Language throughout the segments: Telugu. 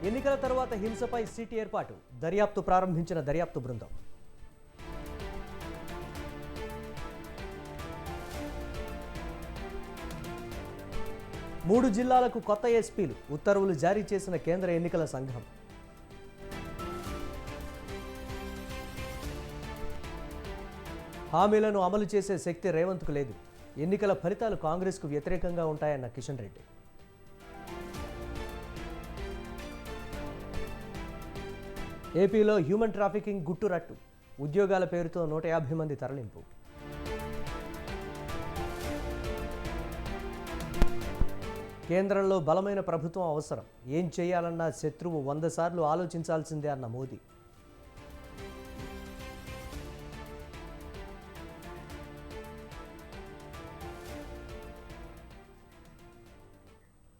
ఎన్నికల తర్వాత హింసపై సిట్ ఏర్పాటు, దర్యాప్తు ప్రారంభించిన దర్యాప్తు బృందం. మూడు జిల్లాలకు కొత్త ఎస్పీలు, ఉత్తర్వులు జారీ చేసిన కేంద్ర ఎన్నికల సంఘం. హామీలను అమలు చేసే శక్తి రేవంత్కు లేదు, ఎన్నికల ఫలితాలు కాంగ్రెస్కు వ్యతిరేకంగా ఉంటాయన్న కిషన్ రెడ్డి. ఏపీలో హ్యూమన్ ట్రాఫికింగ్ గుట్టురట్టు, ఉద్యోగాల పేరుతో 150 మంది తరలింపు. కేంద్రంలో బలమైన ప్రభుత్వం అవసరం, ఏం చేయాలన్నా శత్రువు 100 సార్లు ఆలోచించాల్సిందే అన్న మోదీ.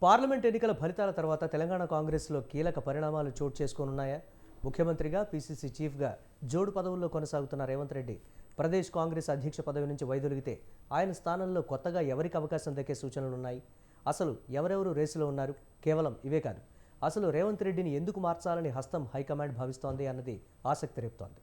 పార్లమెంట్ ఎన్నికల ఫలితాల తర్వాత తెలంగాణ కాంగ్రెస్లో కీలక పరిణామాలు చోటు చేసుకోనున్నాయా? ముఖ్యమంత్రిగా, పీసీసీ చీఫ్గా జోడు పదవుల్లో కొనసాగుతున్న రేవంత్ రెడ్డి ప్రదేశ్ కాంగ్రెస్ అధ్యక్ష పదవి నుంచి వైదొలిగితే ఆయన స్థానంలో కొత్తగా ఎవరికి అవకాశం దక్కే సూచనలున్నాయి? అసలు ఎవరెవరు రేసులో ఉన్నారు? కేవలం ఇవే కాదు, అసలు రేవంత్ రెడ్డిని ఎందుకు మార్చాలని హస్తం హైకమాండ్ భావిస్తోంది అన్నది ఆసక్తి రేపుతోంది.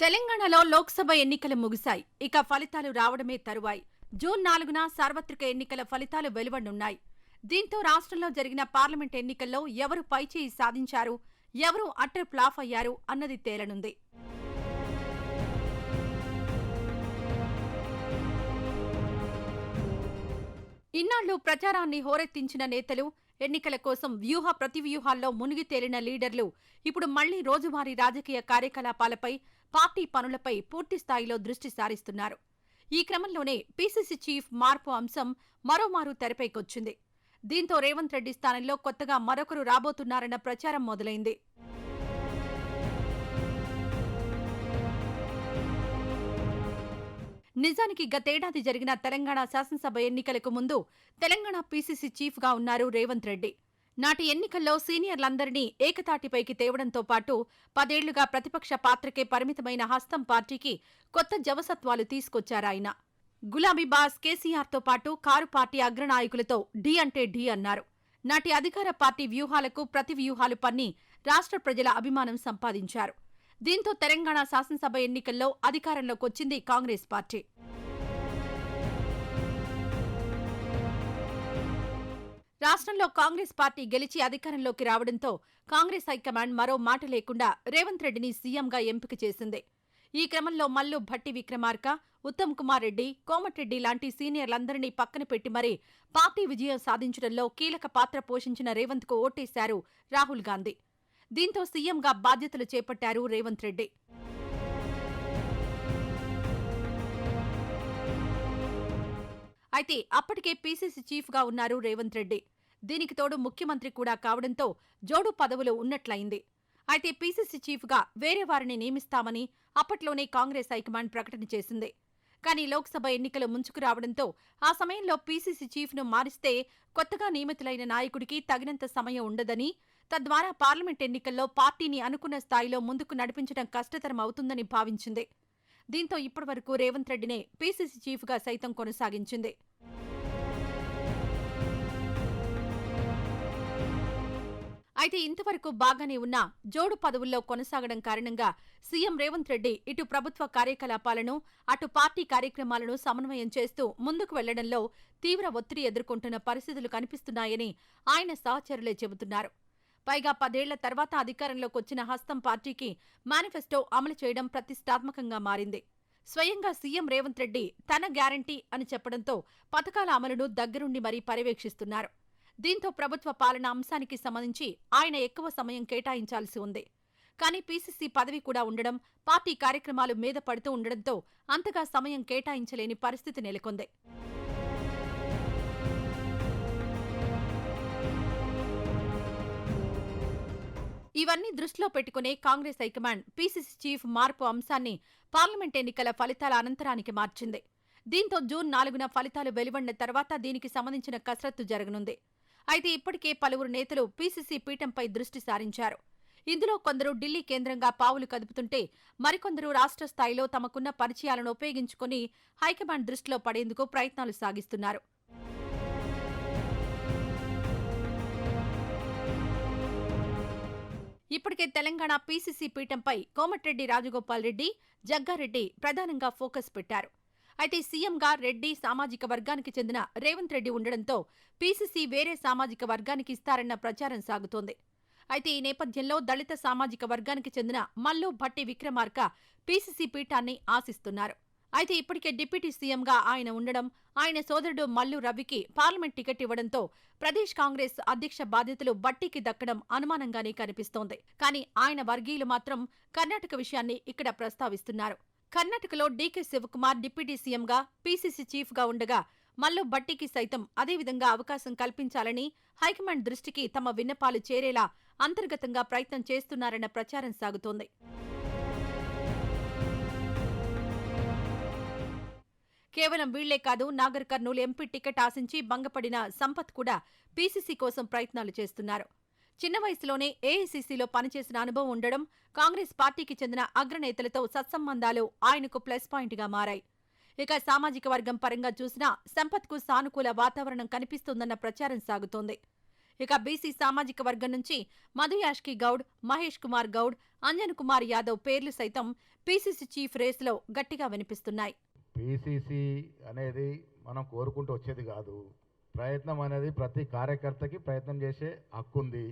తెలంగాణలో లోక్సభ ఎన్నికలు ముగిశాయి. ఇక ఫలితాలు రావడమే తరువాయి. జూన్ 4న సార్వత్రిక ఎన్నికల ఫలితాలు వెలువడనున్నాయి. దీంతో రాష్ట్రంలో జరిగిన పార్లమెంట్ ఎన్నికల్లో ఎవరు పైచేయి సాధించారు, ఎవరు అట్టర్ ఫ్లాప్ అయ్యారు అన్నది తేలనుంది. ఇన్నాళ్లు ప్రచారాన్ని హోరెత్తించిన నేతలు, ఎన్నికల కోసం వ్యూహ ప్రతివ్యూహాల్లో మునిగి తేలిన లీడర్లు ఇప్పుడు మళ్లీ రోజువారీ రాజకీయ కార్యకలాపాలపై, పార్టీ పనులపై పూర్తిస్థాయిలో దృష్టి సారిస్తున్నారు. ఈ క్రమంలోనే పీసీసీ చీఫ్ మార్పు అంశం మరోమారు తెరపైకొచ్చింది. దీంతో రేవంత్ రెడ్డి స్థానంలో కొత్తగా మరొకరు రాబోతున్నారన్న ప్రచారం మొదలైంది. నిజానికి గతేడాది జరిగిన తెలంగాణ శాసనసభ ఎన్నికలకు ముందు తెలంగాణ పీసీసీ చీఫ్గా ఉన్నారు రేవంత్ రెడ్డి. నాటి ఎన్నికల్లో సీనియర్లందరినీ ఏకతాటిపైకి తేవడంతో పాటు 10 ఏళ్లుగా ప్రతిపక్ష పాత్రకే పరిమితమైన హస్తం పార్టీకి కొత్త జవసత్వాలు తీసుకొచ్చారాయన. గులాబీ బాస్ కేసీఆర్తో పాటు కారు పార్టీ అగ్రనాయకులతో ఢీ అంటే ఢీ అన్నారు. నాటి అధికార పార్టీ వ్యూహాలకు ప్రతివ్యూహాలు పన్ని రాష్ట్ర ప్రజల అభిమానం సంపాదించారు. దీంతో తెలంగాణ శాసనసభ ఎన్నికల్లో అధికారంలోకొచ్చింది కాంగ్రెస్ పార్టీ. రాష్ట్రంలో కాంగ్రెస్ పార్టీ గెలిచి అధికారంలోకి రావడంతో కాంగ్రెస్ హైకమాండ్ మరో మాట లేకుండా రేవంత్ రెడ్డిని సీఎంగా ఎంపిక చేసింది. ఈ క్రమంలో మల్లు భట్టి విక్రమార్క, ఉత్తమ్ కుమార్ రెడ్డి, కోమటిరెడ్డి లాంటి సీనియర్లందరినీ పక్కన పెట్టి మరీ పార్టీ విజయం సాధించడంలో కీలక పాత్ర పోషించిన రేవంత్కు ఓటేశారు రాహుల్ గాంధీ. దీంతో సీఎంగా బాధ్యతలు చేపట్టారు రేవంత్ రెడ్డి. అయితే అప్పటికే పీసీసీ చీఫ్గా ఉన్నారు రేవంత్ రెడ్డి. దీనికి తోడు ముఖ్యమంత్రి కూడా కావడంతో జోడు పదవులు ఉన్నట్లయింది. అయితే పీసీసీ చీఫ్గా వేరే వారిని నియమిస్తామని అప్పట్లోనే కాంగ్రెస్ హైకమాండ్ ప్రకటన చేసింది. కానీ లోక్సభ ఎన్నికలు ముంచుకు రావడంతో ఆ సమయంలో పీసీసీ చీఫ్ను మారిస్తే కొత్తగా నియమితులైన నాయకుడికి తగినంత సమయం ఉండదని, తద్వారా పార్లమెంట్ ఎన్నికల్లో పార్టీని అనుకున్న స్థాయిలో ముందుకు నడిపించడం కష్టతరం అవుతుందని భావించింది. దీంతో ఇప్పటివరకు రేవంత్ రెడ్డినే పీసీసీ చీఫ్గా సైతం కొనసాగించింది. అయితే ఇంతవరకు బాగానే ఉన్నా జోడు పదవుల్లో కొనసాగడం కారణంగా సీఎం రేవంత్ రెడ్డి ఇటు ప్రభుత్వ కార్యకలాపాలను, అటు పార్టీ కార్యక్రమాలను సమన్వయం చేస్తూ ముందుకు వెళ్లడంలో తీవ్ర ఒత్తిడి ఎదుర్కొంటున్న పరిస్థితులు కనిపిస్తున్నాయని ఆయన సహచరులే చెబుతున్నారు. పైగా 10 ఏళ్ల తర్వాత అధికారంలోకొచ్చిన హస్తం పార్టీకి మేనిఫెస్టో అమలు చేయడం ప్రతిష్టాత్మకంగా మారింది. స్వయంగా సీఎం రేవంత్ రెడ్డి తన గ్యారంటీ అని చెప్పడంతో పథకాల అమలును దగ్గరుండి మరీ పర్యవేక్షిస్తున్నారు. దీంతో ప్రభుత్వ పాలన అంశానికి సంబంధించి ఆయన ఎక్కువ సమయం కేటాయించాల్సి ఉంది. కానీ పీసీసీ పదవి కూడా ఉండడం, పార్టీ కార్యక్రమాలు మీద పడుతూ ఉండడంతో అంతగా సమయం కేటాయించలేని పరిస్థితి నెలకొంది. ఇవన్నీ దృష్టిలో పెట్టుకునే కాంగ్రెస్ హైకమాండ్ పీసీసీ చీఫ్ మార్పు అంశాన్ని పార్లమెంట్ ఎన్నికల ఫలితాల అనంతరానికి మార్చింది. దీంతో జూన్ 4న ఫలితాలు వెలువడిన తర్వాత దీనికి సంబంధించిన కసరత్తు జరగనుంది. అయితే ఇప్పటికే పలువురు నేతలు పీసీసీ పీఠంపై దృష్టి సారించారు. ఇందులో కొందరు ఢిల్లీ కేంద్రంగా పావులు కదుపుతుంటే మరికొందరు రాష్ట్ర స్థాయిలో తమకున్న పరిచయాలను ఉపయోగించుకుని హైకమాండ్ దృష్టిలో పడేందుకు ప్రయత్నాలు సాగిస్తున్నారు. ఇప్పటికే తెలంగాణ పీసీసీ పీఠంపై కోమటిరెడ్డి రాజగోపాల్ రెడ్డి, జగ్గారెడ్డి ప్రధానంగా ఫోకస్ పెట్టారు. అయితే సీఎంగా రెడ్డి సామాజిక వర్గానికి చెందిన రేవంత్ రెడ్డి ఉండడంతో పీసీసీ వేరే సామాజిక వర్గానికి ఇస్తారన్న ప్రచారం సాగుతోంది. అయితే ఈ నేపథ్యంలో దళిత సామాజిక వర్గానికి చెందిన మల్లు భట్టి విక్రమార్క పీసీసీ పీఠాన్ని ఆశిస్తున్నారు. అయితే ఇప్పటికే డిప్యూటీ సీఎంగా ఆయన ఉండడం, ఆయన సోదరుడు మల్లు రవికి పార్లమెంట్ టికెట్ ఇవ్వడంతో ప్రదేశ్ కాంగ్రెస్ అధ్యక్ష బాధ్యతలు భట్టికి దక్కడం అనుమానంగానే కనిపిస్తోంది. కానీ ఆయన వర్గీయులు మాత్రం కర్ణాటక విషయాన్ని ఇక్కడ ప్రస్తావిస్తున్నారు. కర్ణాటకలో డీకే శివకుమార్ డిప్యూటీ సీఎంగా, పీసీసీ చీఫ్గా ఉండగా మల్లు భట్టికి సైతం అదేవిధంగా అవకాశం కల్పించాలని హైకమాండ్ దృష్టికి తమ విన్నపాలు చేరేలా అంతర్గతంగా ప్రయత్నం చేస్తున్నారన్న ప్రచారం సాగుతోంది. కేవలం వీళ్లే కాదు, నాగర్ కర్నూలు ఎంపీ టికెట్ ఆశించి భంగపడిన సంపత్ కూడా పీసీసీ కోసం ప్రయత్నాలు చేస్తున్నారు. చిన్న వయసులోనే ఏఐసీసీలో పనిచేసిన అనుభవం ఉండడం, కాంగ్రెస్ పార్టీకి చెందిన అగ్రనేతలతో సత్సంబంధాలు ఆయనకు ప్లస్ పాయింట్గా మారాయి. ఇక సామాజిక వర్గం పరంగా చూసినా సంపత్కు సానుకూల వాతావరణం కనిపిస్తోందన్న ప్రచారం సాగుతోంది. ఇక బీసీ సామాజిక వర్గం నుంచి మధు యాష్కి గౌడ్, మహేష్ కుమార్ గౌడ్, అంజన్ కుమార్ యాదవ్ పేర్లు సైతం పీసీసీ చీఫ్ రేసులో గట్టిగా వినిపిస్తున్నాయి. పీసీసీ అనేది మనం కోరుకుంటూ వచ్చేది కాదు. ప్రయత్నం అనేది ప్రతి కార్యకర్తకి ప్రయత్నం చేసే హక్కు ఉంది.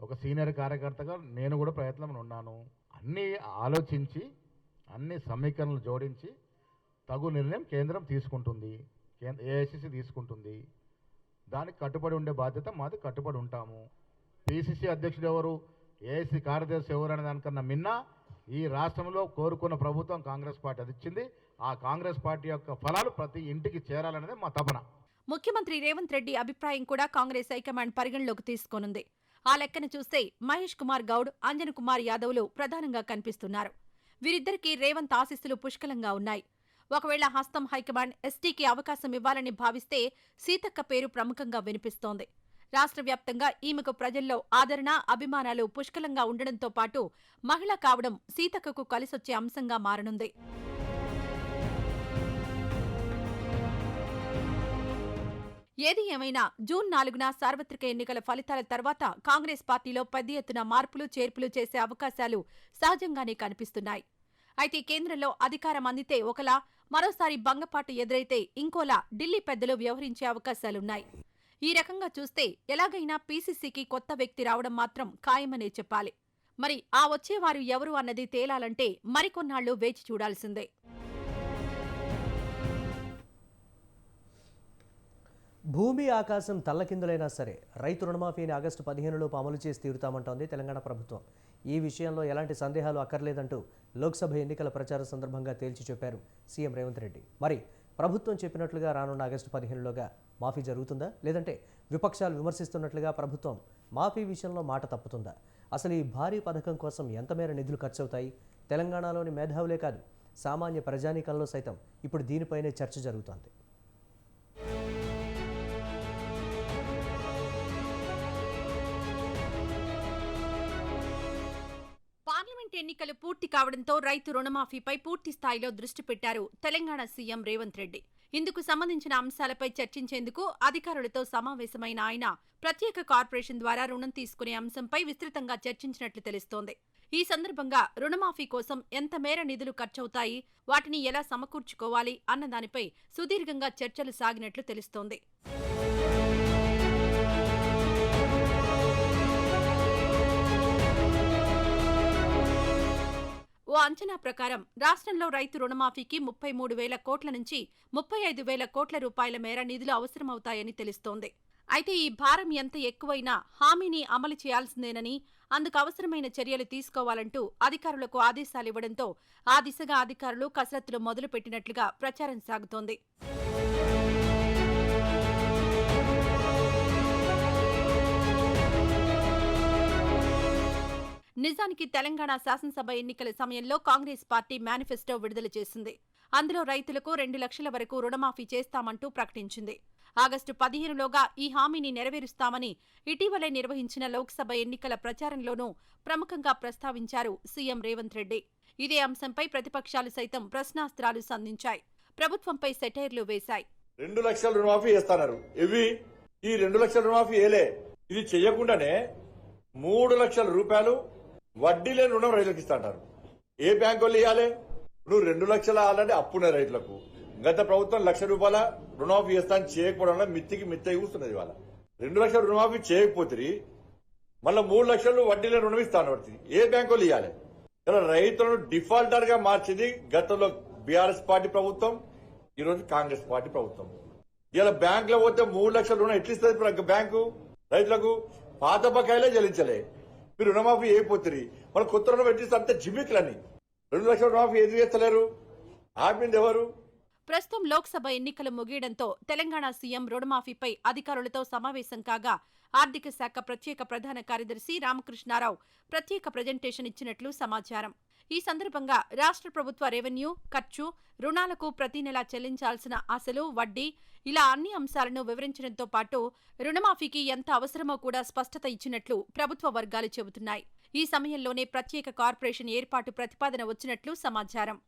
ఒక సీనియర్ కార్యకర్తగా నేను కూడా ప్రయత్నంలో ఉన్నాను. అన్నీ ఆలోచించి అన్ని సమీకరణలు జోడించి తగు నిర్ణయం కేంద్రం తీసుకుంటుంది, ఏఐసీసీ తీసుకుంటుంది. దానికి కట్టుబడి ఉండే బాధ్యత మాది, కట్టుబడి ఉంటాము. పీసీసీ అధ్యక్షుడు ఎవరు, ఏఐసీ కార్యదర్శి ఎవరు అనే దానికన్నా మిన్న ఈ రాష్ట్రంలో కోరుకున్న ప్రభుత్వం కాంగ్రెస్ పార్టీ అది ఇచ్చింది. ఆ కాంగ్రెస్ పార్టీ యొక్క ఫలాలు ప్రతి ఇంటికి చేరాలనేది మా తపన. ముఖ్యమంత్రి రేవంత్ రెడ్డి అభిప్రాయం కూడా కాంగ్రెస్ హైకమాండ్ పరిగణలోకి తీసుకోనుంది. ఆ లెక్కన చూస్తే మహేష్ కుమార్ గౌడ్, అంజన్ కుమార్ యాదవ్లు ప్రధానంగా కనిపిస్తున్నారు. వీరిద్దరికీ రేవంత్ ఆశీస్సులు పుష్కలంగా ఉన్నాయి. ఒకవేళ హస్తం హైకమాండ్ ఎస్టీకి అవకాశం ఇవ్వాలని భావిస్తే సీతక్క పేరు ప్రముఖంగా వినిపిస్తోంది. రాష్ట్ర వ్యాప్తంగా ఈమెకు ప్రజల్లో ఆదరణ, అభిమానాలు పుష్కలంగా ఉండడంతో పాటు మహిళ కావడం సీతక్కకు కలిసొచ్చే అంశంగా మారనుంది. ఏది ఏమైనా జూన్ 4న సార్వత్రిక ఎన్నికల ఫలితాల తర్వాత కాంగ్రెస్ పార్టీలో పెద్ద ఎత్తున మార్పులు, చేర్పులు చేసే అవకాశాలు సహజంగానే కనిపిస్తున్నాయి. అయితే కేంద్రంలో అధికారం అందితే ఒకలా, మరోసారి భంగపాటు ఎదురైతే ఇంకోలా ఢిల్లీ పెద్దలు వ్యవహరించే అవకాశాలున్నాయి. ఈ రకంగా చూస్తే ఎలాగైనా పీసీసీకి కొత్త వ్యక్తి రావడం మాత్రం ఖాయమనే చెప్పాలి. మరి ఆ వచ్చేవారు ఎవరు అన్నది తేలాలంటే మరికొన్నాళ్లు వేచి చూడాల్సిందే. భూమి ఆకాశం తల్లకిందులైనా సరే రైతు రుణమాఫీని ఆగస్టు 15లోపు అమలు చేసి తీరుతామంటోంది తెలంగాణ ప్రభుత్వం. ఈ విషయంలో ఎలాంటి సందేహాలు అక్కర్లేదంటూ లోక్సభ ఎన్నికల ప్రచార సందర్భంగా తేల్చి చెప్పారు సీఎం రేవంత్ రెడ్డి. మరి ప్రభుత్వం చెప్పినట్లుగా రానున్న ఆగస్టు 15లోగా మాఫీ జరుగుతుందా, లేదంటే విపక్షాలు విమర్శిస్తున్నట్లుగా ప్రభుత్వం మాఫీ విషయంలో మాట తప్పుతుందా? అసలు ఈ భారీ పథకం కోసం ఎంత మేర నిధులు ఖర్చవుతాయి? తెలంగాణలోని మేధావులే కాదు, సామాన్య ప్రజానీకంలో సైతం ఇప్పుడు దీనిపైనే చర్చ జరుగుతోంది. పార్లమెంట్ ఎన్నికలు పూర్తి కావడంతో రైతు రుణమాఫీపై పూర్తి స్థాయిలో దృష్టి పెట్టారు తెలంగాణ సీఎం రేవంత్ రెడ్డి. ఇందుకు సంబంధించిన అంశాలపై చర్చించేందుకు అధికారులతో సమావేశమైన ఆయన ప్రత్యేక కార్పొరేషన్ ద్వారా రుణం తీసుకునే అంశంపై విస్తృతంగా చర్చించినట్లు తెలుస్తోంది. ఈ సందర్భంగా రుణమాఫీ కోసం ఎంత మేర నిధులు ఖర్చవుతాయి, వాటిని ఎలా సమకూర్చుకోవాలి అన్న దానిపై సుదీర్ఘంగా చర్చలు సాగినట్లు తెలుస్తోంది. ఓ అంచనా ప్రకారం రాష్ట్రంలో రైతు రుణమాఫీకి 33,000 కోట్ల నుంచి 35,000 కోట్ల రూపాయల మేర నిధులు అవసరమవుతాయని తెలుస్తోంది. అయితే ఈ భారం ఎంత ఎక్కువైనా హామీని అమలు చేయాల్సిందేనని, అందుకు అవసరమైన చర్యలు తీసుకోవాలంటూ అధికారులకు ఆదేశాలివ్వడంతో ఆ దిశగా అధికారులు కసరత్తులు మొదలుపెట్టినట్లుగా ప్రచారం సాగుతోంది. నిజానికి తెలంగాణ శాసనసభ ఎన్నికల సమయంలో కాంగ్రెస్ పార్టీ మేనిఫెస్టో విడుదల చేసింది. అందులో రైతులకు 2 లక్షల వరకు రుణమాఫీ చేస్తామంటూ ప్రకటించింది. ఆగస్టు 15లోగా ఈ హామీని నెరవేరుస్తామని ఇటీవలే నిర్వహించిన లోక్సభ ఎన్నికల ప్రచారంలోనూ ప్రముఖంగా ప్రస్తావించారు సీఎం రేవంత్ రెడ్డి. ఇదే అంశంపై ప్రతిపక్షాలు సైతం ప్రశ్నాస్త్రాలు సంధించాయి. ప్రభుత్వంపై సెటైర్లు వేశాయి. 2 లక్షల రుణమాఫీ చేస్తున్నారు. ఈ 2 లక్షల రుణమాఫీ ఏలే. ఇది చెయ్యకుండానే 3 లక్షల రూపాయలు వడ్డీ లేని రుణం రైతులకు ఇస్తాంటారు. ఏ బ్యాంకు వాళ్ళు ఇవ్వాలి? నువ్వు 2 లక్షల ఆల్రెడీ అప్పున్న రైతులకు గత ప్రభుత్వం 1 లక్ష రూపాయల రుణమాఫీ చేస్తాను చేయకపోవడం మిత్తికి కూస్తున్నది. ఇవాళ 2 లక్షల రుణమాఫీ చేయకపోతే మళ్ళీ 3 లక్షలు వడ్డీ లేని రుణం ఇస్తాను. ఏ బ్యాంకు వాళ్ళు ఇవ్వాలి? ఇలా రైతులను డిఫాల్టర్ గా మార్చింది గతంలో బీఆర్ఎస్ పార్టీ ప్రభుత్వం, ఈరోజు కాంగ్రెస్ పార్టీ ప్రభుత్వం. ఇలా బ్యాంక్ లో పోతే 3 లక్షల రుణం ఎట్లిస్తుంది బ్యాంకు రైతులకు? పాత బకాయిలే చెల్లించలే. మీరు రుణమాఫీ అయిపోతుంది, మళ్ళీ కొత్త రుణం పెట్టిస్తే అంతే జిమ్మికులని. 2 లక్షల రుణమాఫీ ఏది చేస్తలేరు? ఆపింది ఎవరు? ప్రస్తుతం లోక్సభ ఎన్నికలు ముగియడంతో తెలంగాణ సీఎం రుణమాఫీపై అధికారులతో సమావేశం కాగా ఆర్థిక శాఖ ప్రత్యేక ప్రధాన కార్యదర్శి రామకృష్ణారావు ప్రత్యేక ప్రజెంటేషన్ ఇచ్చినట్లు సమాచారం. ఈ సందర్భంగా రాష్ట్ర ప్రభుత్వ రెవెన్యూ, ఖర్చు, రుణాలకు ప్రతి నెలా చెల్లించాల్సిన అసలు, వడ్డీ ఇలా అన్ని అంశాలను వివరించడంతో పాటు రుణమాఫీకి ఎంత అవసరమో కూడా స్పష్టత ఇచ్చినట్లు ప్రభుత్వ వర్గాలు చెబుతున్నాయి. ఈ సమయంలోనే ప్రత్యేక కార్పొరేషన్ ఏర్పాటు ప్రతిపాదన వచ్చినట్లు సమాచారం.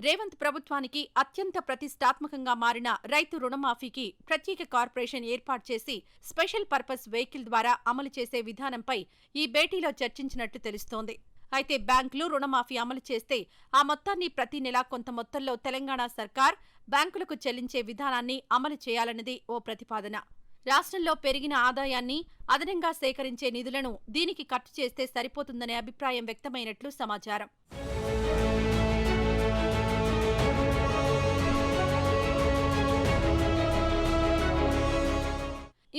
రేవంత్ ప్రభుత్వానికి అత్యంత ప్రతిష్టాత్మకంగా మారిన రైతు రుణమాఫీకి ప్రత్యేక కార్పొరేషన్ ఏర్పాటు చేసి స్పెషల్ పర్పస్ వెహికల్ ద్వారా అమలు చేసే విధానంపై ఈ భేటీలో చర్చించినట్టు తెలుస్తోంది. అయితే బ్యాంకులు రుణమాఫీ అమలు చేస్తే ఆ మొత్తాన్ని ప్రతి నెలా కొంత మొత్తంలో తెలంగాణ సర్కార్ బ్యాంకులకు చెల్లించే విధానాన్ని అమలు చేయాలన్నది ఓ ప్రతిపాదన. రాష్ట్రంలో పెరిగిన ఆదాయాన్ని, అదనంగా సేకరించే నిధులను దీనికి ఖర్చు చేస్తే సరిపోతుందనే అభిప్రాయం వ్యక్తమైనట్లు సమాచారం.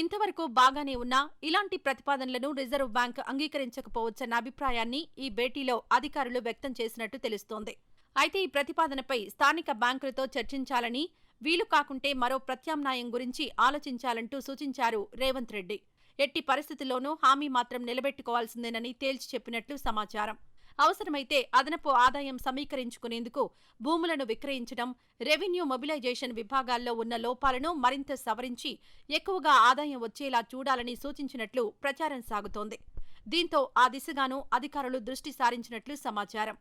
ఇంతవరకు బాగానే ఉన్నా ఇలాంటి ప్రతిపాదనలను రిజర్వ్ బ్యాంక్ అంగీకరించకపోవచ్చన్న అభిప్రాయాన్ని ఈ భేటీలో అధికారులు వ్యక్తం చేసినట్టు తెలుస్తోంది. అయితే ఈ ప్రతిపాదనపై స్థానిక బ్యాంకులతో చర్చించాలని, వీలు కాకుంటే మరో ప్రత్యామ్నాయం గురించి ఆలోచించాలంటూ సూచించారు రేవంత్ రెడ్డి. ఎట్టి పరిస్థితుల్లోనూ హామీ మాత్రం నిలబెట్టుకోవాల్సిందేనని తేల్చి చెప్పినట్లు సమాచారం. అవసరమైతే అదనపు ఆదాయం సమీకరించుకునేందుకు భూములను విక్రయించడం, రెవెన్యూ మొబిలైజేషన్ విభాగాల్లో ఉన్న లోపాలను మరింత సవరించి ఎక్కువగా ఆదాయం వచ్చేలా చూడాలని సూచించినట్లు ప్రచారం సాగుతోంది. దీంతో ఆ దిశగానూ అధికారులు దృష్టి సారించినట్లు సమాచారం.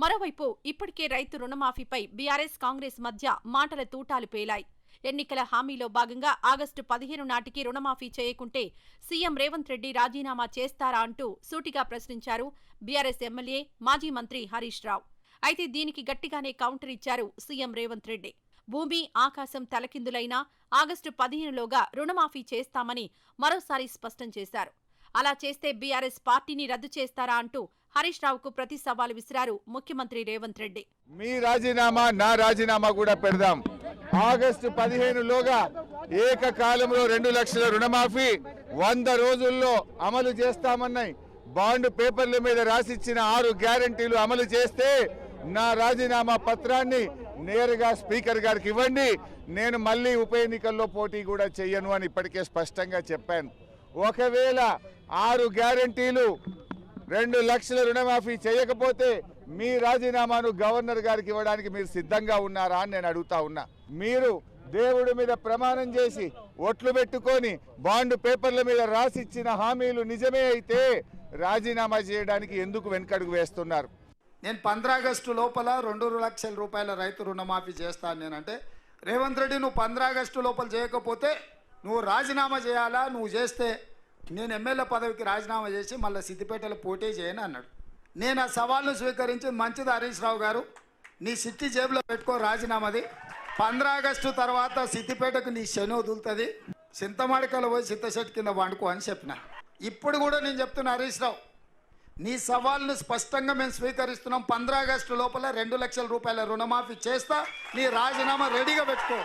మరోవైపు ఇప్పటికే రైతు రుణమాఫీపై బీఆర్ఎస్, కాంగ్రెస్ మధ్య మాటల తూటాలు పేలాయి. ఎన్నికల హామీలో భాగంగా ఆగస్టు 15 నాటికి రుణమాఫీ చేయకుంటే సీఎం రేవంత్ రెడ్డి రాజీనామా చేస్తారా అంటూ సూటిగా ప్రశ్నించారు బీఆర్ఎస్ ఎమ్మెల్యే, మాజీ మంత్రి హరీష్ రావు. అయితే దీనికి గట్టిగానే కౌంటర్ ఇచ్చారు సీఎం రేవంత్ రెడ్డి. భూమి, ఆకాశం తలకిందులైనా ఆగస్టు 15లోగా రుణమాఫీ చేస్తామని మరోసారి స్పష్టం చేశారు. అలా చేస్తే బీఆర్ఎస్ పార్టీని రద్దు చేస్తారా అంటూ హరీష్ రావుకు ప్రతి సవాలు విసిరారు ముఖ్యమంత్రి రేవంత్ రెడ్డి. మీ రాజీనామా, నా రాజీనామా కూడా పెడదాం. ఆగస్టు 15లోగా ఏకకాలంలో 2 లక్షల రుణమాఫీ 100 రోజుల్లో అమలు చేస్తామన్నాయి. బాండ్ పేపర్ల మీద రాసిచ్చిన 6 గ్యారంటీలు అమలు చేస్తే నా రాజీనామా పత్రాన్ని నేరుగా స్పీకర్ గారికి ఇవ్వండి. నేను మళ్ళీ ఉప ఎన్నికల్లో పోటీ కూడా చెయ్యను అని ఇప్పటికే స్పష్టంగా చెప్పాను. ఒకవేళ 6 గ్యారంటీలు 2 లక్షల రుణమాఫీ చేయకపోతే మీ రాజీనామాను గవర్నర్ గారికి ఇవ్వడానికి మీరు సిద్ధంగా ఉన్నారా అని నేను అడుగుతా ఉన్నా. మీరు దేవుడి మీద ప్రమాణం చేసి ఒట్లు పెట్టుకొని బాండ్ పేపర్ల మీద రాసిచ్చిన హామీలు నిజమే అయితే రాజీనామా చేయడానికి ఎందుకు వెనకడుగు వేస్తున్నారు? నేను 15 ఆగస్టు లోపల 2 లక్షల రూపాయల రైతు రుణమాఫీ చేస్తాను. నేనంటే రేవంత్ రెడ్డి నువ్వు 15 ఆగస్టు లోపల చేయకపోతే నువ్వు రాజీనామా చేయాలా, నువ్వు చేస్తే నేను ఎమ్మెల్యే పదవికి రాజీనామా చేసి మళ్ళీ సిద్దిపేటలో పోటీ చేయను అన్నాడు. నేను ఆ సవాల్ను స్వీకరించి మంచిది హరీష్ రావు గారు, నీ సిట్టి జేబులో పెట్టుకో రాజీనామాది. 15 ఆగస్టు తర్వాత సిద్దిపేటకు నీ శని వదులుతుంది, చింతమాడికలో పోయి చింతశెట్టి కింద వండుకో అని చెప్పిన. ఇప్పుడు కూడా నేను చెప్తున్నా హరీష్ రావు, నీ సవాల్ను స్పష్టంగా మేము స్వీకరిస్తున్నాం. 15 ఆగస్టు లోపల 2 లక్షల రూపాయల రుణమాఫీ చేస్తా, నీ రాజీనామా రెడీగా పెట్టుకో.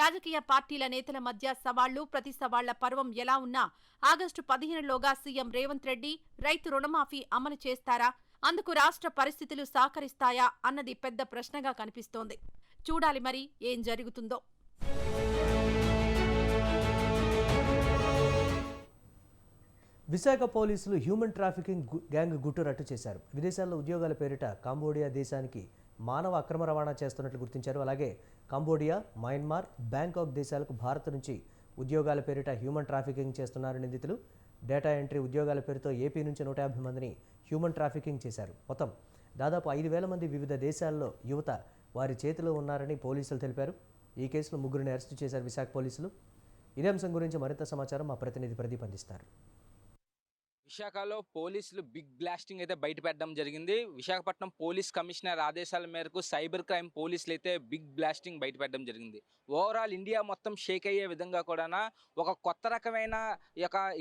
రాజకీయ పార్టీల నేతల మధ్య సవాళ్లు, ప్రతి సవాళ్ల పర్వం ఎలా ఉన్నా ఆగస్టు 15లోగా సీఎం రేవంత్ రెడ్డి రైతు రుణమాఫీ అమలు చేస్తారా? అందుకు రాష్ట్ర పరిస్థితులు సహకరిస్తాయా అన్నది పెద్ద ప్రశ్నగా కనిపిస్తోంది. చూడాలి మరి ఏం జరుగుతుందో. విశాఖ పోలీసులు హ్యూమన్ ట్రాఫికింగ్ గ్యాంగ్ గుట్టు రట్టు చేశారు. విదేశాల్లో ఉద్యోగాల పేరిట కంబోడియా దేశానికి మానవ అక్రమ రవాణా చేస్తున్నట్లు గుర్తించారు. అలాగే కంబోడియా, మయన్మార్, బ్యాంకాక్ దేశాలకు భారత్ నుంచి ఉద్యోగాల పేరిట హ్యూమన్ ట్రాఫికింగ్ చేస్తున్నారు నిందితులు. డేటా ఎంట్రీ ఉద్యోగాల పేరుతో ఏపీ నుంచి 150 మందిని హ్యూమన్ ట్రాఫికింగ్ చేశారు. మొత్తం దాదాపు 5,000 మంది వివిధ దేశాల్లో యువత వారి చేతిలో ఉన్నారని పోలీసులు తెలిపారు. ఈ కేసులో 3 అరెస్టు చేశారు విశాఖ పోలీసులు. ఇదే అంశం గురించి మరింత సమాచారం మా ప్రతినిధి ప్రదీప్ అందిస్తారు. విశాఖలో పోలీసులు బిగ్ బ్లాస్టింగ్ అయితే బయటపెట్టడం జరిగింది. విశాఖపట్నం పోలీస్ కమిషనర్ ఆదేశాల మేరకు సైబర్ క్రైమ్ పోలీసులు అయితే బిగ్ బ్లాస్టింగ్ బయటపెట్టడం జరిగింది. ఓవరాల్ ఇండియా మొత్తం షేక్ అయ్యే విధంగా కూడా ఒక కొత్త రకమైన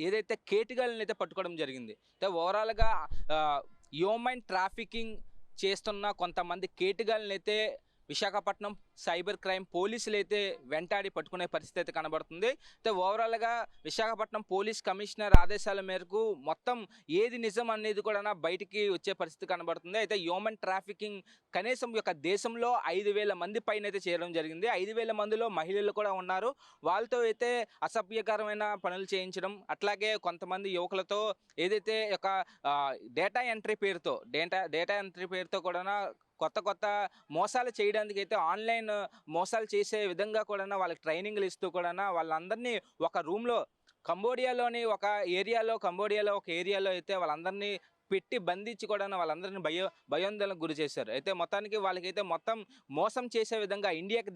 ఏదైతే కేటుగాళ్ళని అయితే పట్టుకోవడం జరిగింది. అయితే ఓవరాల్గా హ్యూమన్ ట్రాఫికింగ్ చేస్తున్న కొంతమంది కేటుగాళ్ళని అయితే విశాఖపట్నం సైబర్ క్రైమ్ పోలీసులు అయితే వెంటాడి పట్టుకునే పరిస్థితి అయితే కనబడుతుంది. అయితే ఓవరాల్గా విశాఖపట్నం పోలీస్ కమిషనర్ ఆదేశాల మేరకు మొత్తం ఏది నిజం అనేది కూడా బయటికి వచ్చే పరిస్థితి కనబడుతుంది. అయితే హ్యూమన్ ట్రాఫికింగ్ కనీసం దేశంలో 5,000 మంది పైన అయితే చేయడం జరిగింది. 5,000 మందిలో మహిళలు కూడా ఉన్నారు. వాళ్ళతో అయితే అసభ్యకరమైన పనులు చేయించడం, అట్లాగే కొంతమంది యువకులతో ఏదైతే డేటా ఎంట్రీ పేరుతో కూడా కొత్త మోసాలు చేయడానికి అయితే ఆన్లైన్ మోసాలు చేసే విధంగా కూడా వాళ్ళకి ట్రైనింగ్లు ఇస్తూ కూడా వాళ్ళందరినీ ఒక రూమ్లో కంబోడియాలో ఒక ఏరియాలో అయితే వాళ్ళందరినీ పెట్టి బంధించి కూడా వాళ్ళందరినీ భయోందోళనకు గురి చేశారు. అయితే మొత్తానికి వాళ్ళకైతే మొత్తం మోసం చేసే విధంగా, ఇండియాకి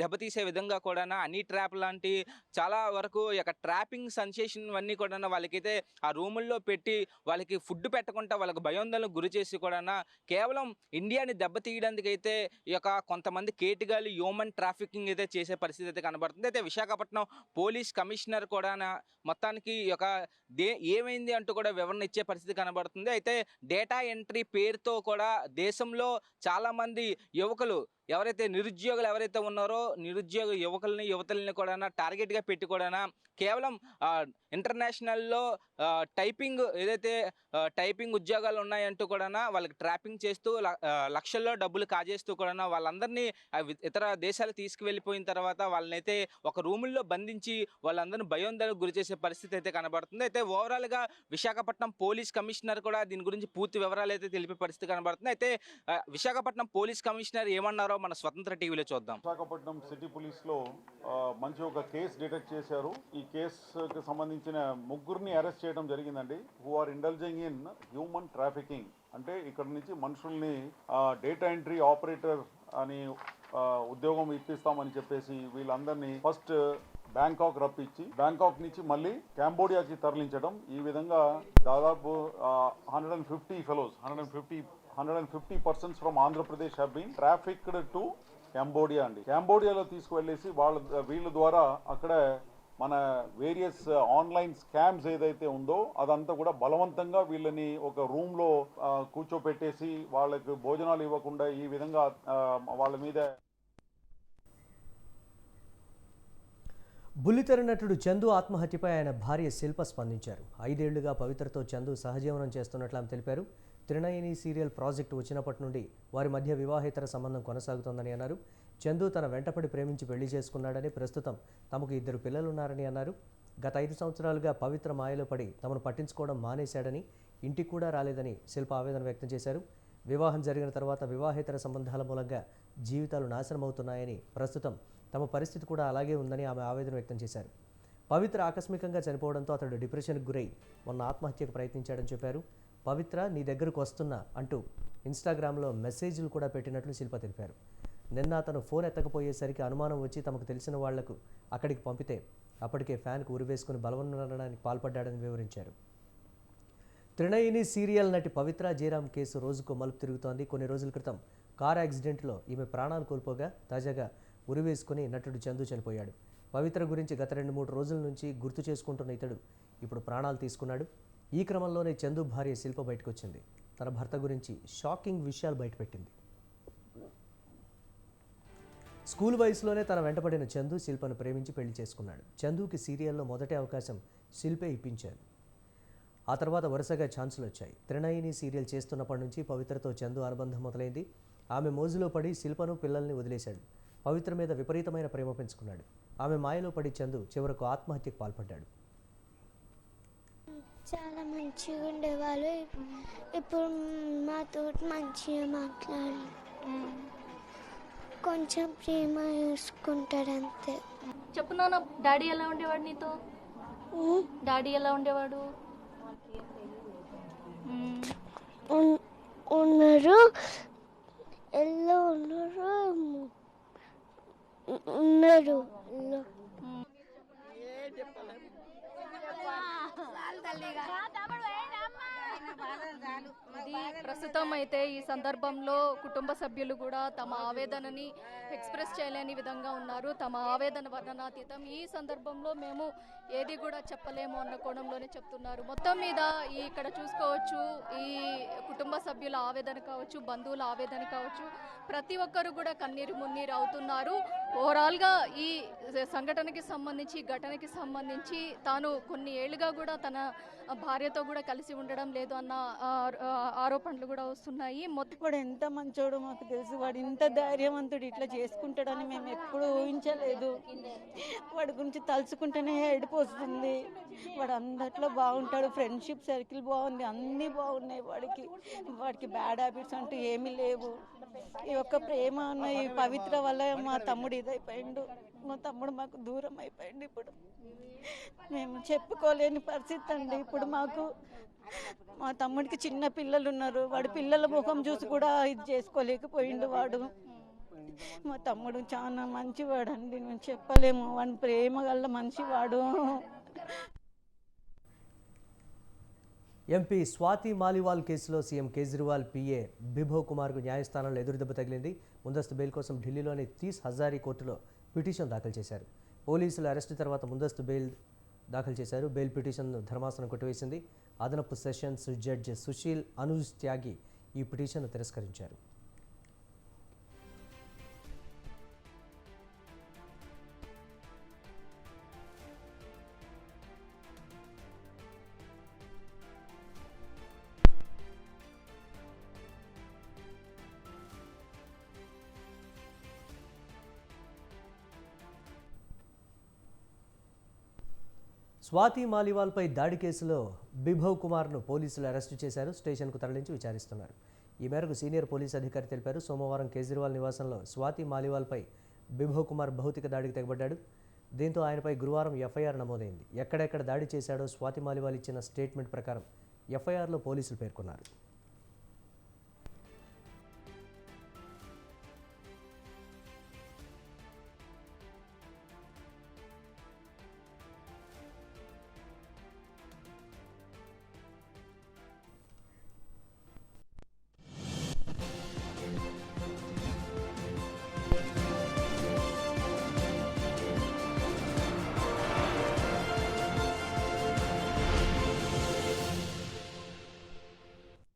దెబ్బతీసే విధంగా కూడా అనీ ట్రాప్ లాంటి చాలా వరకు ట్రాపింగ్ సెన్సేషన్ అన్నీ కూడా వాళ్ళకైతే ఆ రూముల్లో పెట్టి వాళ్ళకి ఫుడ్ పెట్టకుండా వాళ్ళకి భయోందోళనకు గురి చేసి కూడా కేవలం ఇండియాని దెబ్బతీయడానికి అయితే కొంతమంది కేటుగాళ్ళు హ్యూమన్ ట్రాఫికింగ్ అయితే చేసే పరిస్థితి అయితే కనబడుతుంది. అయితే విశాఖపట్నం పోలీస్ కమిషనర్ కూడా మొత్తానికి ఏమైంది అంటూ కూడా వివరణ ఇచ్చే పరిస్థితి కనబడుతుంది. అయితే డేటా ఎంట్రీ పేరుతో కూడా దేశంలో చాలామంది యువకులు ఎవరైతే నిరుద్యోగులు ఎవరైతే ఉన్నారో నిరుద్యోగ యువతల్ని కూడా టార్గెట్గా పెట్టి కూడా కేవలం ఇంటర్నేషనల్లో టైపింగ్ ఉద్యోగాలు ఉన్నాయంటూ కూడా వాళ్ళకి ట్రాపింగ్ చేస్తూ లక్షల్లో డబ్బులు కాజేస్తూ కూడా వాళ్ళందరినీ ఇతర దేశాలు తీసుకువెళ్ళిపోయిన తర్వాత వాళ్ళనైతే ఒక రూముల్లో బంధించి వాళ్ళందరినీ భయోందోళనకు గురి చేసే పరిస్థితి అయితే కనబడుతుంది. అయితే ఓవరాల్గా విశాఖపట్నం పోలీస్ కమిషనర్ కూడా దీని గురించి పూర్తి వివరాలు అయితే తెలిపే పరిస్థితి కనబడుతుంది. అయితే విశాఖపట్నం పోలీస్ కమిషనర్ ఏమన్నారో మన స్వతంత్ర టీవీలో చూద్దాం. విశాఖపట్నం సిటీ పోలీస్ లో మంచి ఒక కేసు డిటెక్ట్ చేశారు. ఈ కేసుకి సంబంధించిన 3 అరెస్ట్ చేయడం జరిగిందండి. Who are indulging in human trafficking. అంటే ఇక్కడ నుంచి మనుషుల్ని డేటా ఎంట్రీ ఆపరేటర్ అని ఉద్యోగం ఇప్పిస్తామని చెప్పేసి వీళ్ళందరినీ ఫస్ట్ బ్యాంకాక్ రప్పించి బ్యాంకాక్ నుంచి మళ్ళీ కంబోడియాకి తరలించడం. ఈ విధంగా దాదాపు 150 persons from Andhra Pradesh have been trafficked to Cambodia అండి. కంబోడియాలో తీసుకువెళ్ళేసి వీళ్ళ ద్వారా అక్కడ మన వేరియస్ ఆన్లైన్ స్కామ్స్ ఏదైతే ఉందో అదంతా కూడా బలవంతంగా వీళ్ళని ఒక రూమ్లో కూర్చోపెట్టేసి వాళ్ళకి భోజనాలు ఇవ్వకుండా ఈ విధంగా వాళ్ళ మీద. బుల్లితెర నటుడు చందు ఆత్మహత్యపై ఆయన భార్య శిల్ప స్పందించారు. 5 ఏళ్లుగా పవిత్రతో చందు సహజీవనం చేస్తున్నట్లు ఆమె తెలిపారు. త్రినయని సీరియల్ ప్రాజెక్టు వచ్చినప్పటి నుండి వారి మధ్య వివాహేతర సంబంధం కొనసాగుతోందని అన్నారు. చందు తన వెంటపడి ప్రేమించి పెళ్లి చేసుకున్నాడని, ప్రస్తుతం తమకు 2 పిల్లలున్నారని అన్నారు. గత 5 సంవత్సరాలుగా పవిత్ర మాయలో పడి తమను పట్టించుకోవడం మానేశాడని, ఇంటికి కూడా రాలేదని శిల్ప ఆవేదన వ్యక్తం చేశారు. వివాహం జరిగిన తర్వాత వివాహేతర సంబంధాల మూలంగా జీవితాలు నాశనమవుతున్నాయని, ప్రస్తుతం తమ పరిస్థితి కూడా అలాగే ఉందని ఆమె ఆవేదన వ్యక్తం చేశారు. పవిత్ర ఆకస్మికంగా చనిపోవడంతో అతడు డిప్రెషన్కి గురై మొన్న ఆత్మహత్యకు ప్రయత్నించాడని చెప్పారు. పవిత్ర నీ దగ్గరకు వస్తున్నా అంటూ ఇన్స్టాగ్రామ్లో మెసేజ్లు కూడా పెట్టినట్లు శిల్ప తెలిపారు. నిన్న అతను ఫోన్ ఎత్తకపోయేసరికి అనుమానం వచ్చి తమకు తెలిసిన వాళ్లకు అక్కడికి పంపితే అప్పటికే ఫ్యాన్కు ఉరివేసుకుని బలవన్మరణానికి పాల్పడ్డాడని వివరించారు. త్రినయని సీరియల్ నటి పవిత్ర జయరాం కేసు రోజుకు మలుపు తిరుగుతోంది. కొన్ని రోజుల క్రితం కారు యాక్సిడెంట్లో ఈమె ప్రాణాలు కోల్పోగా తాజాగా ఉరివేసుకుని నటుడు చందు చనిపోయాడు. పవిత్ర గురించి గత 2-3 రోజుల నుంచి గుర్తు చేసుకుంటున్న ఇతడు ఇప్పుడు ప్రాణాలు తీసుకున్నాడు. ఈ క్రమంలోనే చందు భార్య శిల్ప బయటకొచ్చింది. తన భర్త గురించి షాకింగ్ విషయాలు బయటపెట్టింది. స్కూల్ వయసులోనే తన వెంటపడిన చందు శిల్పను ప్రేమించి పెళ్లి చేసుకున్నాడు. చందుకి సీరియల్లో మొదటి అవకాశం శిల్పే ఇప్పించారు. ఆ తర్వాత వరుసగా ఛాన్సులు వచ్చాయి. త్రినయని సీరియల్ చేస్తున్నప్పటి నుంచి పవిత్రతో చందు అనుబంధం మొదలైంది. ఆమె మోజులో పడి శిల్పను పిల్లల్ని వదిలేశాడు. పవిత్ర మీద విపరీతమైన ప్రేమ పెంచుకున్నాడు. ఆమె మాయలో పడి చందు చివరకు ఆత్మహత్యకు పాల్పడ్డాడు. చాలా మంచిగా ఉండేవాళ్ళు. ఇప్పుడు మాతో మంచిగా మాట్లాడాలి. కొంచెం ప్రేమ చూసుకుంటాడు అంతే. చెప్పు నాన్న, డాడీ ఎలా ఉండేవాడు నీతో? డాడీ ఎలా ఉండేవాడు? ఉన్నారు ఎల్లో ఉన్నారు ఉన్నారు ఇది ప్రస్తుతం అయితే ఈ సందర్భంలో కుటుంబ సభ్యులు కూడా తమ ఆవేదనని ఎక్స్ప్రెస్ చేయలేని విధంగా ఉన్నారు. తమ ఆవేదన వర్ణనాతీతం. ఈ సందర్భంలో మేము ఏది కూడా చెప్పలేము అన్న కోణంలోనే చెప్తున్నారు. మొత్తం మీద ఇక్కడ చూసుకోవచ్చు, ఈ కుటుంబ సభ్యుల ఆవేదన కావచ్చు, బంధువుల ఆవేదన కావచ్చు, ప్రతి ఒక్కరు కూడా కన్నీరు మున్నీరు అవుతున్నారు. ఓవరాల్గా ఈ సంఘటనకి సంబంధించి, ఘటనకి సంబంధించి తాను కొన్ని ఏళ్ళుగా కూడా తన భార్యతో కూడా కలిసి ఉండడం లేదు అన్న ఆరోపణలు కూడా వస్తున్నాయి. వాడు ఎంత మంచోడు మాకు తెలుసు. వాడు ఇంత ధైర్యవంతుడు ఇట్లా చేసుకుంటాడని మేము ఎప్పుడు ఊహించలేదు. వాడి గురించి తలుచుకుంటేనే ఏడుపు వస్తుంది. వాడు అందట్లో బాగుంటాడు. ఫ్రెండ్షిప్ సర్కిల్ బాగుంది, అన్నీ బాగున్నాయి. వాడికి బ్యాడ్ హ్యాబిట్స్ అంటూ ఏమీ లేవు. ఈ ఒక్క ప్రేమ అన్న ఈ పవిత్ర వల్ల మా తమ్ముడు ఇదైపోయిండు. మా తమ్ముడు మాకు దూరం అయిపోయిండు. ఇప్పుడు మేము చెప్పుకోలేని పరిస్థితి అండి. ఇప్పుడు మాకు మా తమ్ముడికి చిన్న పిల్లలు ఉన్నారు. వాడి పిల్లల ముఖం చూసి కూడా ఇది చేసుకోలేకపోయిండు. వాడు మా తమ్ముడు చాలా మంచివాడు అండి. మేము చెప్పలేము. వాడి ప్రేమ గల్ల మంచివాడు. ఎంపీ స్వాతి మాలివాల్ కేసులో సీఎం కేజ్రీవాల్ పీఏ బిభవ్ కుమార్కు న్యాయస్థానంలో ఎదురుదెబ్బ తగిలింది. ముందస్తు బెయిల్ కోసం ఢిల్లీలోని తీస్ హజారీ కోర్టులో పిటిషన్ దాఖలు చేశారు. పోలీసుల అరెస్టు తర్వాత ముందస్తు బెయిల్ దాఖలు చేశారు. బెయిల్ పిటిషన్ను ధర్మాసనం కొట్టివేసింది. అదనపు సెషన్స్ జడ్జి సుశీల్ అనుజ్ త్యాగి ఈ పిటిషన్ను తిరస్కరించారు. స్వాతి మాలివాల్పై దాడి కేసులో బిభవ్ కుమార్ను పోలీసులు అరెస్టు చేశారు. స్టేషన్కు తరలించి విచారిస్తున్నారు. ఈ మేరకు సీనియర్ పోలీస్ అధికారి తెలిపారు. సోమవారం కేజ్రీవాల్ నివాసంలో స్వాతి మాలివాల్పై బిభవ్ కుమార్ భౌతిక దాడికి తెగబడ్డాడు. దీంతో ఆయనపై గురువారం ఎఫ్ఐఆర్ నమోదైంది. ఎక్కడెక్కడ దాడి చేశాడో స్వాతి మాలివాల్ ఇచ్చిన స్టేట్మెంట్ ప్రకారం ఎఫ్ఐఆర్లో పోలీసులు పేర్కొన్నారు.